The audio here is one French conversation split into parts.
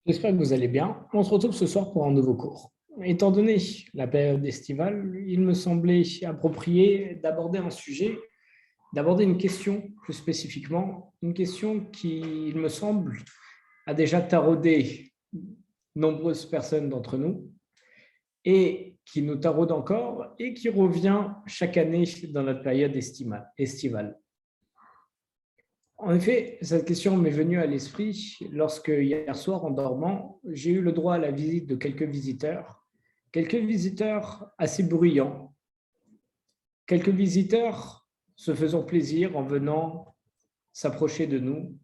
J'espère que vous allez bien. On se retrouve ce soir pour un nouveau cours. Étant donné la période estivale, il me semblait approprié d'aborder un sujet, d'aborder une question plus spécifiquement, une question qui, il me semble, a déjà taraudé nombreuses personnes d'entre nous et qui nous taraude encore et qui revient chaque année dans notre période estivale. En effet, cette question m'est venue à l'esprit lorsque hier soir, en dormant, j'ai eu le droit à la visite de quelques visiteurs assez bruyants, quelques visiteurs se faisant plaisir en venant s'approcher de nous,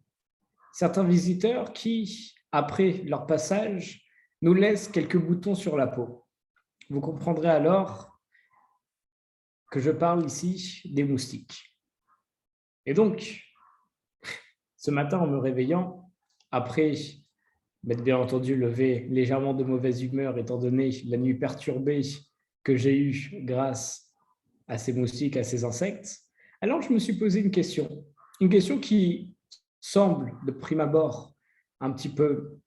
certains visiteurs qui, après leur passage, nous laissent quelques boutons sur la peau. Vous comprendrez alors que je parle ici des moustiques. Et donc, ce matin, en me réveillant, après m'être bien entendu levé légèrement de mauvaise humeur, étant donné la nuit perturbée que j'ai eue grâce à ces moustiques, à ces insectes, alors je me suis posé une question qui semble de prime abord un petit peu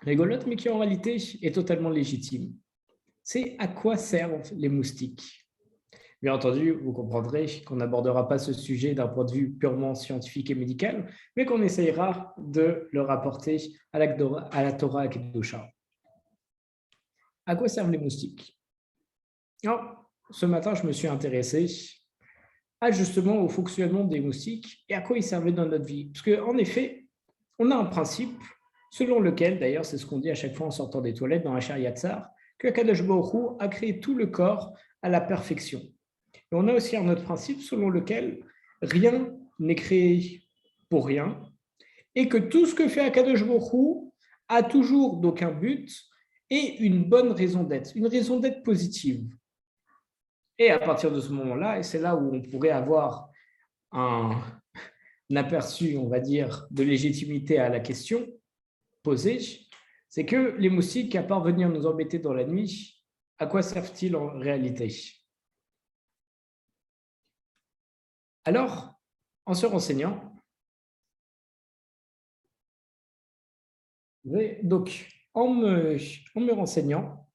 rigolote, mais qui en réalité est totalement légitime. C'est à quoi servent les moustiques? Bien entendu, vous comprendrez qu'on n'abordera pas ce sujet d'un point de vue purement scientifique et médical, mais qu'on essayera de le rapporter à la Torah Kedusha. À quoi servent les moustiques? Alors, ce matin, je me suis intéressé justement au fonctionnement des moustiques et à quoi ils servaient dans notre vie. Parce qu'en effet, on a un principe selon lequel, d'ailleurs, c'est ce qu'on dit à chaque fois en sortant des toilettes dans Hachar Yatzar, que Kadosh Baruch Hu a créé tout le corps à la perfection. Et on a aussi un autre principe selon lequel rien n'est créé pour rien et que tout ce que fait Akadosh Baruch Hu a toujours donc un but et une bonne raison d'être, une raison d'être positive. Et à partir de ce moment-là, et c'est là où on pourrait avoir un aperçu, on va dire, de légitimité à la question posée, c'est que les moustiques, à part venir nous embêter dans la nuit, à quoi servent-ils en réalité? Alors, en se renseignant, donc en me renseignant,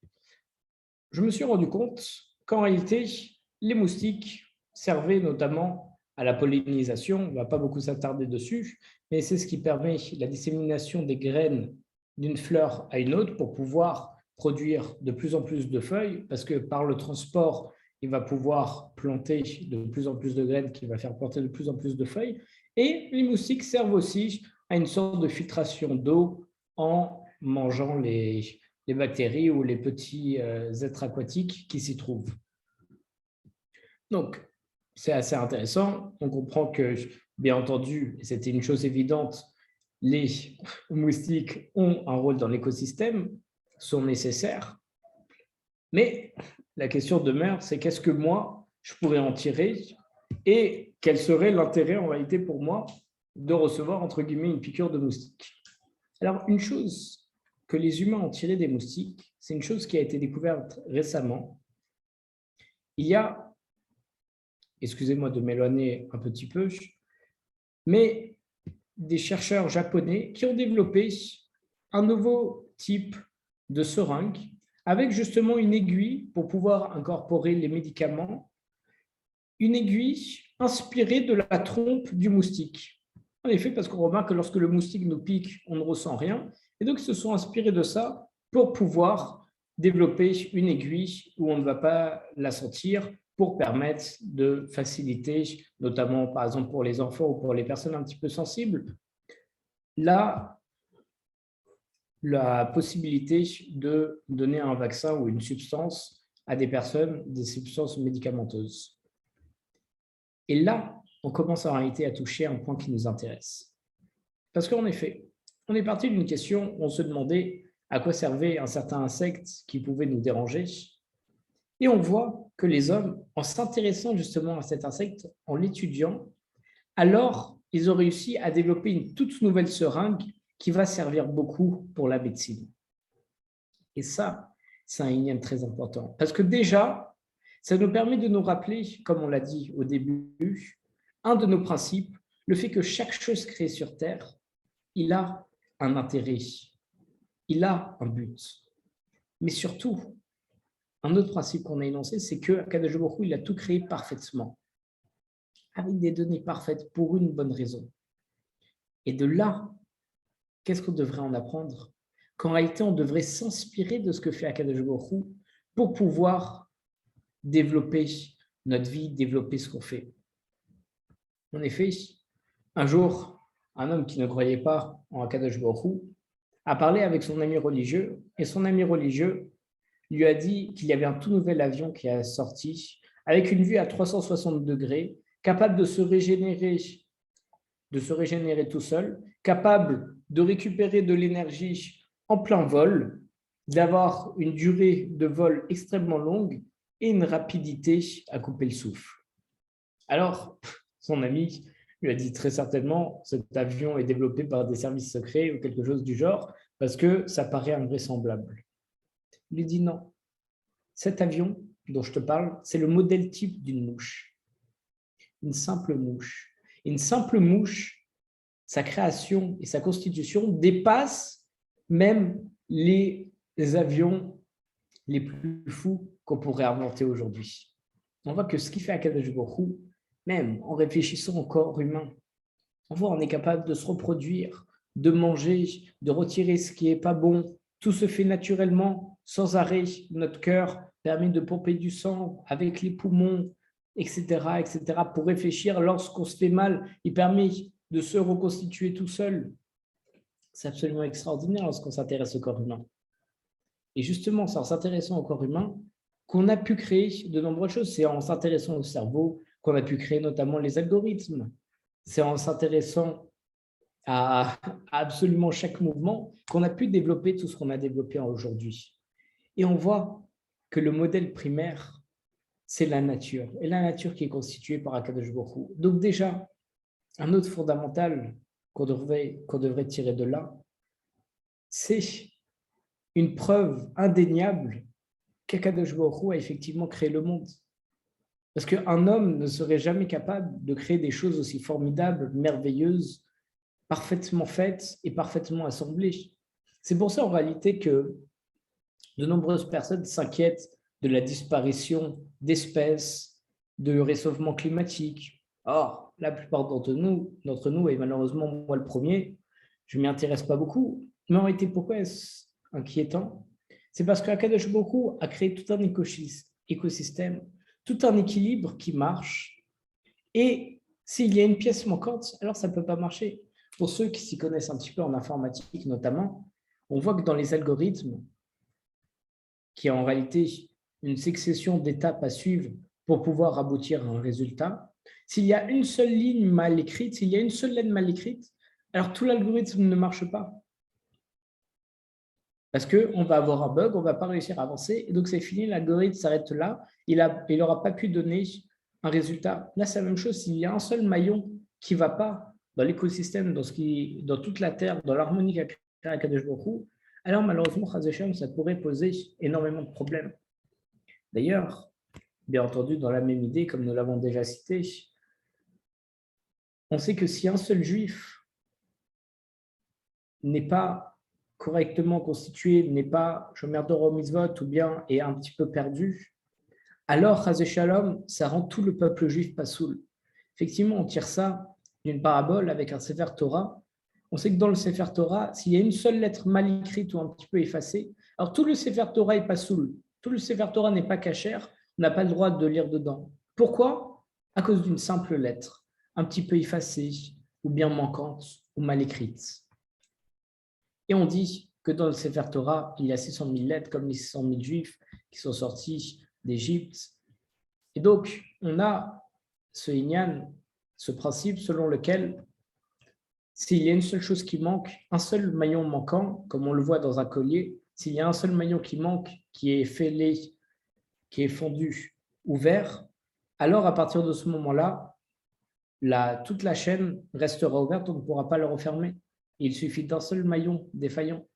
je me suis rendu compte qu'en réalité, les moustiques servaient notamment à la pollinisation. On ne va pas beaucoup s'attarder dessus, mais c'est ce qui permet la dissémination des graines d'une fleur à une autre pour pouvoir produire de plus en plus de feuilles, parce que par le transport, il va pouvoir planter de plus en plus de graines qui va faire planter de plus en plus de feuilles. Et les moustiques servent aussi à une sorte de filtration d'eau en mangeant les bactéries ou les petits êtres aquatiques qui s'y trouvent. Donc, c'est assez intéressant. On comprend que, bien entendu, c'était une chose évidente, les moustiques ont un rôle dans l'écosystème, sont nécessaires, mais la question demeure, c'est qu'est-ce que moi, je pourrais en tirer et quel serait l'intérêt en réalité pour moi de recevoir, entre guillemets, une piqûre de moustique. Alors, une chose que les humains ont tirée des moustiques, c'est une chose qui a été découverte récemment. Il y a, excusez-moi de m'éloigner un petit peu, mais des chercheurs japonais qui ont développé un nouveau type de seringue avec justement une aiguille pour pouvoir incorporer les médicaments, une aiguille inspirée de la trompe du moustique. En effet, parce qu'on remarque que lorsque le moustique nous pique, on ne ressent rien. Et donc, ils se sont inspirés de ça pour pouvoir développer une aiguille où on ne va pas la sentir pour permettre de faciliter, notamment par exemple pour les enfants ou pour les personnes un petit peu sensibles, la, la possibilité de donner un vaccin ou une substance à des personnes, des substances médicamenteuses. Et là, on commence en réalité à toucher un point qui nous intéresse. Parce qu'en effet, on est parti d'une question où on se demandait à quoi servait un certain insecte qui pouvait nous déranger. Et on voit que les hommes, en s'intéressant justement à cet insecte, en l'étudiant, alors ils ont réussi à développer une toute nouvelle seringue qui va servir beaucoup pour la médecine. Et ça, c'est un lien très important. Parce que déjà, ça nous permet de nous rappeler, comme on l'a dit au début, un de nos principes, le fait que chaque chose créée sur Terre, il a un intérêt. il a un but. Mais surtout, un autre principe qu'on a énoncé, c'est que Akadosh Baruch Hu, il a tout créé parfaitement, avec des données parfaites pour une bonne raison. Et de là, qu'est-ce qu'on devrait en apprendre? Qu'en réalité, on devrait s'inspirer de ce que fait Akadosh Baruch Hu pour pouvoir développer notre vie, développer ce qu'on fait. En effet, un jour, un homme qui ne croyait pas en Akadosh Baruch Hu a parlé avec son ami religieux, et son ami religieux lui a dit qu'il y avait un tout nouvel avion qui a sorti, avec une vue à 360 degrés, capable de se régénérer tout seul, capable de récupérer de l'énergie en plein vol, d'avoir une durée de vol extrêmement longue et une rapidité à couper le souffle. Alors, son ami lui a dit très certainement, cet avion est développé par des services secrets ou quelque chose du genre, parce que ça paraît invraisemblable. Il lui dit non. Cet avion dont je te parle, c'est le modèle type d'une mouche. Une simple mouche. Une simple mouche, sa création et sa constitution dépassent même les avions les plus fous qu'on pourrait inventer aujourd'hui. On voit que ce qui fait Akadosh Baruch Hu, même en réfléchissant au corps humain, on est capable de se reproduire, de manger, de retirer ce qui n'est pas bon. Tout se fait naturellement, sans arrêt. Notre cœur permet de pomper du sang avec les poumons, etc., etc. Pour réfléchir, lorsqu'on se fait mal, il permet de se reconstituer tout seul. C'est absolument extraordinaire lorsqu'on s'intéresse au corps humain. Et justement, c'est en s'intéressant au corps humain qu'on a pu créer de nombreuses choses. C'est en s'intéressant au cerveau qu'on a pu créer notamment les algorithmes. C'est en s'intéressant à absolument chaque mouvement qu'on a pu développer tout ce qu'on a développé aujourd'hui. Et on voit que le modèle primaire, c'est la nature. Et la nature qui est constituée par Akadosh Baruch Hu. Donc déjà, un autre fondamental qu'on devrait tirer de là, c'est une preuve indéniable qu'Akadosh Baruch Hu a effectivement créé le monde. Parce qu'un homme ne serait jamais capable de créer des choses aussi formidables, merveilleuses, parfaitement faites et parfaitement assemblées. C'est pour ça en réalité que de nombreuses personnes s'inquiètent de la disparition d'espèces, de réchauffement climatique. Or, la plupart d'entre nous, et malheureusement moi le premier, je ne m'y intéresse pas beaucoup. Mais en réalité, pourquoi est-ce inquiétant? C'est parce qu'Akadosh Baruch Hu a créé tout un écosystème, tout un équilibre qui marche. Et s'il y a une pièce manquante, alors ça ne peut pas marcher. Pour ceux qui s'y connaissent un petit peu en informatique notamment, on voit que dans les algorithmes, qui est en réalité une succession d'étapes à suivre pour pouvoir aboutir à un résultat, s'il y a une seule ligne mal écrite, s'il y a une seule lettre mal écrite, alors tout l'algorithme ne marche pas. Parce qu'on va avoir un bug, on ne va pas réussir à avancer, et donc c'est fini, l'algorithme s'arrête là, il n'aura pas pu donner un résultat. Là, c'est la même chose, s'il y a un seul maillon qui ne va pas dans l'écosystème, dans toute la Terre, dans l'harmonie qu'a créé Akadosh Baruch Hu, alors malheureusement, ça pourrait poser énormément de problèmes. D'ailleurs, bien entendu, dans la même idée, comme nous l'avons déjà cité, on sait que si un seul juif n'est pas correctement constitué, n'est pas Shomer Torah Mitzvot ou bien est un petit peu perdu, alors, Chazé Shalom, ça rend tout le peuple juif pasoul. Effectivement, on tire ça d'une parabole avec un Sefer Torah. On sait que dans le Sefer Torah, s'il y a une seule lettre mal écrite ou un petit peu effacée, alors tout le Sefer Torah est pasoul. Tout le Sefer Torah n'est pas cachère, on n'a pas le droit de lire dedans. Pourquoi? À cause d'une simple lettre, un petit peu effacée, ou bien manquante, ou mal écrite. Et on dit que dans le Sefer Torah, il y a 600 000 lettres, comme les 600 000 juifs qui sont sortis d'Égypte. Et donc, on a ce inyan, ce principe selon lequel s'il y a une seule chose qui manque, un seul maillon manquant, comme on le voit dans un collier, s'il y a un seul maillon qui manque, qui est fêlé, qui est fondu, ouvert, alors à partir de ce moment-là, toute la chaîne restera ouverte, on ne pourra pas le refermer. Il suffit d'un seul maillon défaillant.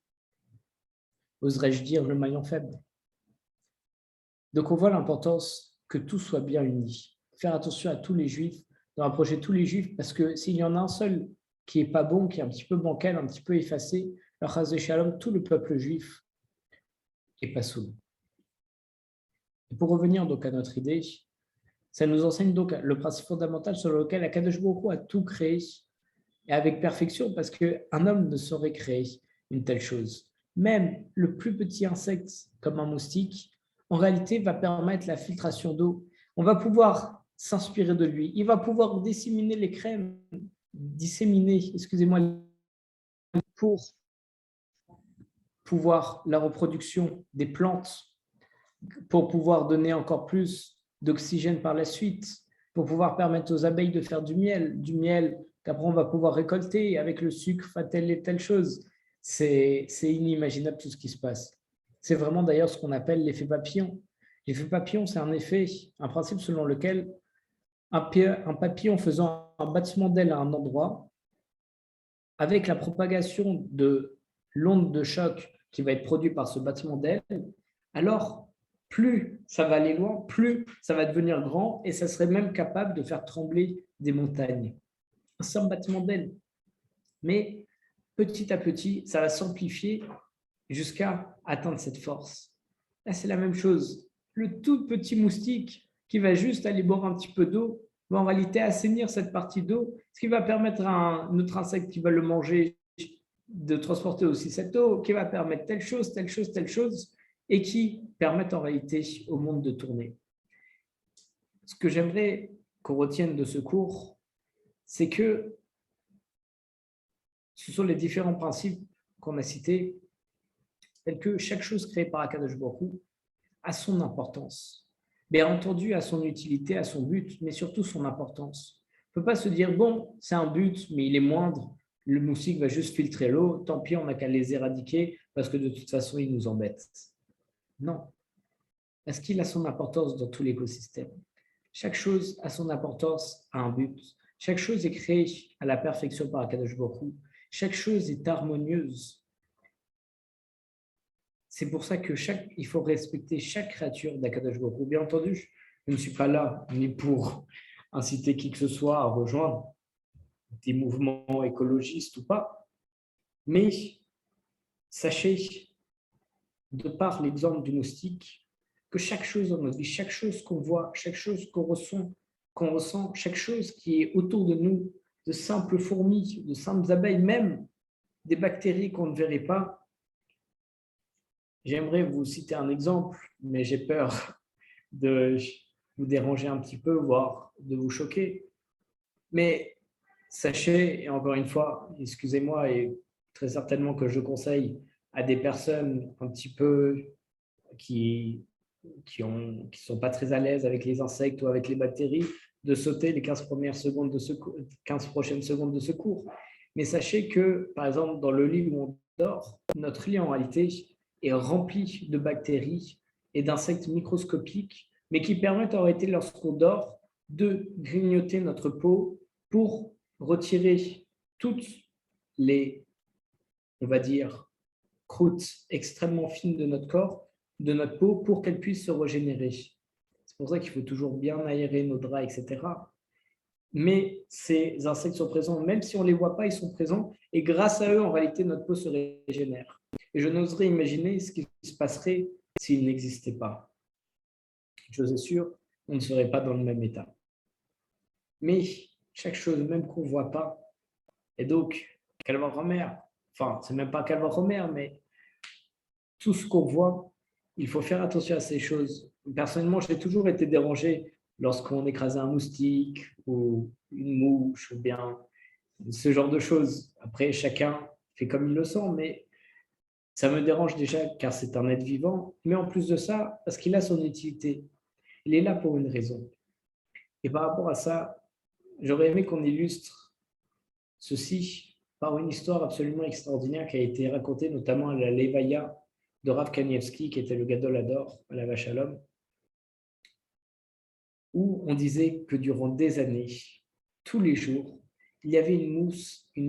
Oserais-je dire le maillon faible? Donc on voit l'importance que tout soit bien uni. Faire attention à tous les juifs, de rapprocher tous les juifs, parce que s'il y en a un seul qui n'est pas bon, qui est un petit peu bancal, un petit peu effacé, alors chas v'shalom, tout le peuple juif est pas soumis. Et pour revenir donc à notre idée, ça nous enseigne donc le principe fondamental sur lequel Akadosh Baruch Hu a tout créé et avec perfection, parce qu'un homme ne saurait créer une telle chose. Même le plus petit insecte, comme un moustique, en réalité va permettre la filtration d'eau. On va pouvoir s'inspirer de lui. Il va pouvoir disséminer les crèmes, pour pouvoir la reproduction des plantes, pour pouvoir donner encore plus d'oxygène par la suite, pour pouvoir permettre aux abeilles de faire du miel qu'après on va pouvoir récolter avec le sucre, telle et telle chose. C'est inimaginable tout ce qui se passe. C'est vraiment d'ailleurs ce qu'on appelle l'effet papillon. L'effet papillon, c'est un effet, un principe selon lequel un papillon faisant un battement d'aile à un endroit, avec la propagation de l'onde de choc qui va être produite par ce battement d'aile, alors plus ça va aller loin, plus ça va devenir grand et ça serait même capable de faire trembler des montagnes. Un simple battement d'aile. Mais petit à petit, ça va s'amplifier jusqu'à atteindre cette force. Là, c'est la même chose. Le tout petit moustique qui va juste aller boire un petit peu d'eau va en réalité assainir cette partie d'eau, ce qui va permettre à un autre insecte qui va le manger de transporter aussi cette eau, qui va permettre telle chose, telle chose, telle chose, et qui permettent en réalité au monde de tourner. Ce que j'aimerais qu'on retienne de ce cours, c'est que ce sont les différents principes qu'on a cités, tels que chaque chose créée par Akadosh Baruch Hu a son importance. Bien entendu, à son utilité, à son but, mais surtout son importance. On ne peut pas se dire, bon, c'est un but, mais il est moindre, le moustique va juste filtrer l'eau, tant pis, on n'a qu'à les éradiquer parce que de toute façon, ils nous embêtent. Non, parce qu'il a son importance dans tout l'écosystème. Chaque chose a son importance, a un but. Chaque chose est créée à la perfection par Akadosh Baruch Hu. Chaque chose est harmonieuse. C'est pour ça que il faut respecter chaque créature d'Akadosh Baruch Hu. Bien entendu, je ne suis pas là ni pour inciter qui que ce soit à rejoindre des mouvements écologistes ou pas, mais sachez, de par l'exemple du moustique, que chaque chose dans notre vie, chaque chose qu'on voit, chaque chose qu'on ressent, chaque chose qui est autour de nous, de simples fourmis, de simples abeilles, même des bactéries qu'on ne verrait pas. J'aimerais vous citer un exemple, mais j'ai peur de vous déranger un petit peu, voire de vous choquer. Mais sachez, et encore une fois, excusez-moi, et très certainement que je conseille à des personnes un petit peu qui sont pas très à l'aise avec les insectes ou avec les bactéries, de sauter les 15 prochaines secondes de ce cours. Mais sachez que, par exemple, dans le lit où on dort, notre lit en réalité est rempli de bactéries et d'insectes microscopiques, mais qui permettent en réalité, lorsqu'on dort, de grignoter notre peau pour retirer toutes les, on va dire, croûtes extrêmement fines de notre corps, de notre peau, pour qu'elle puisse se régénérer. C'est pour ça qu'il faut toujours bien aérer nos draps, etc. Mais ces insectes sont présents, même si on ne les voit pas, ils sont présents, et grâce à eux, en réalité, notre peau se régénère. Et je n'oserais imaginer ce qui se passerait s'ils n'existaient pas. Je suis sûr, on ne serait pas dans le même état. Mais chaque chose, même qu'on ne voit pas, et donc, Calva-Romer, enfin, c'est même pas Calva-Romer, mais tout ce qu'on voit, il faut faire attention à ces choses. Personnellement, j'ai toujours été dérangé lorsqu'on écrasait un moustique ou une mouche ou bien ce genre de choses. Après, chacun fait comme il le sent, mais ça me dérange déjà car c'est un être vivant. Mais en plus de ça, parce qu'il a son utilité. Il est là pour une raison. Et par rapport à ça, j'aurais aimé qu'on illustre ceci par une histoire absolument extraordinaire qui a été racontée notamment à la Levaya de Rav Kanievski, qui était le Gadol Hador à la Vache à l'homme, où on disait que durant des années, tous les jours, il y avait une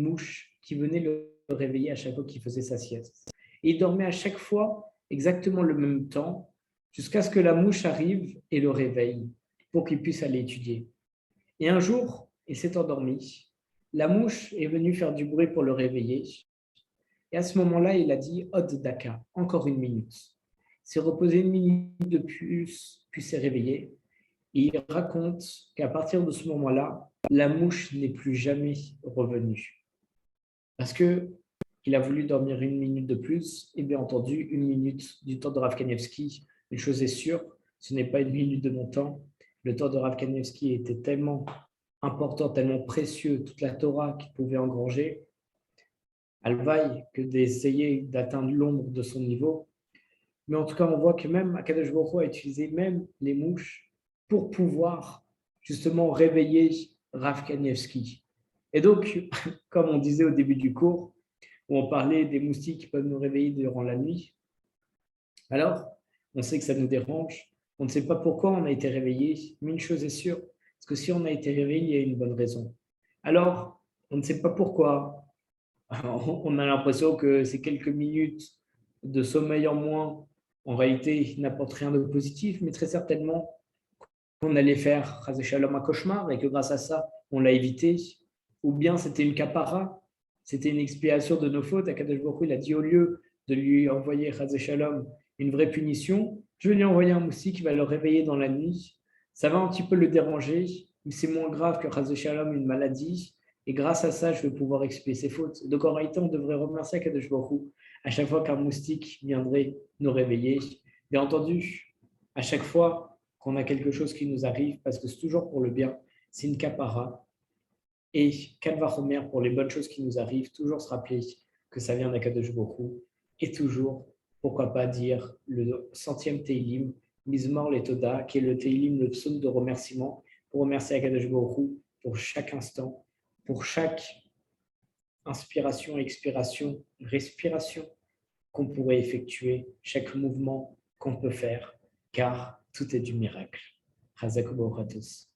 mouche qui venait le réveiller à chaque fois qu'il faisait sa sieste. Et il dormait à chaque fois exactement le même temps, jusqu'à ce que la mouche arrive et le réveille pour qu'il puisse aller étudier. Et un jour, il s'est endormi. La mouche est venue faire du bruit pour le réveiller. Et à ce moment-là, il a dit « Od Daka », encore une minute. Il s'est reposé une minute de plus, puis s'est réveillé. Et il raconte qu'à partir de ce moment-là, la mouche n'est plus jamais revenue. Parce qu'il a voulu dormir une minute de plus, et bien entendu, une minute du temps de Rav Kanievski. Une chose est sûre, ce n'est pas une minute de mon temps. Le temps de Rav Kanievski était tellement important, tellement précieux, toute la Torah qu'il pouvait engranger. Alvaï que d'essayer d'atteindre l'ombre de son niveau. Mais en tout cas, on voit que même Akadosh Baruch Hu a utilisé même les mouches pour pouvoir justement réveiller Rav Kanievski. Et donc, comme on disait au début du cours, où on parlait des moustiques qui peuvent nous réveiller durant la nuit, alors on sait que ça nous dérange, on ne sait pas pourquoi on a été réveillé, mais une chose est sûre, parce que si on a été réveillé, il y a une bonne raison. Alors, on ne sait pas pourquoi, on a l'impression que ces quelques minutes de sommeil en moins, en réalité, n'apportent rien de positif, mais très certainement qu'on allait faire Chas Shalom un cauchemar et que grâce à ça, on l'a évité, ou bien c'était une capara, c'était une expiation de nos fautes. Akadosh Baruch Hu, il a dit au lieu de lui envoyer Chas Shalom une vraie punition, je vais lui envoyer un moustique qui va le réveiller dans la nuit. Ça va un petit peu le déranger, mais c'est moins grave que Chas Shalom une maladie. Et grâce à ça, je vais pouvoir expier ses fautes. Donc en réalité, on devrait remercier Akadosh Baruch Hu à chaque fois qu'un moustique viendrait nous réveiller. Bien entendu, à chaque fois qu'on a quelque chose qui nous arrive, parce que c'est toujours pour le bien, c'est une capara. Et Kalvachomer, pour les bonnes choses qui nous arrivent, toujours se rappeler que ça vient d'Akadosh Baruch Hu. Et toujours, pourquoi pas dire le 100e Teilim, Mizmor Letoda, qui est le Teilim, le psaume de remerciement, pour remercier Akadosh Baruch Hu pour chaque instant, pour chaque inspiration, expiration, respiration qu'on pourrait effectuer, chaque mouvement qu'on peut faire, car tout est du miracle. Chazak Baruch à tous.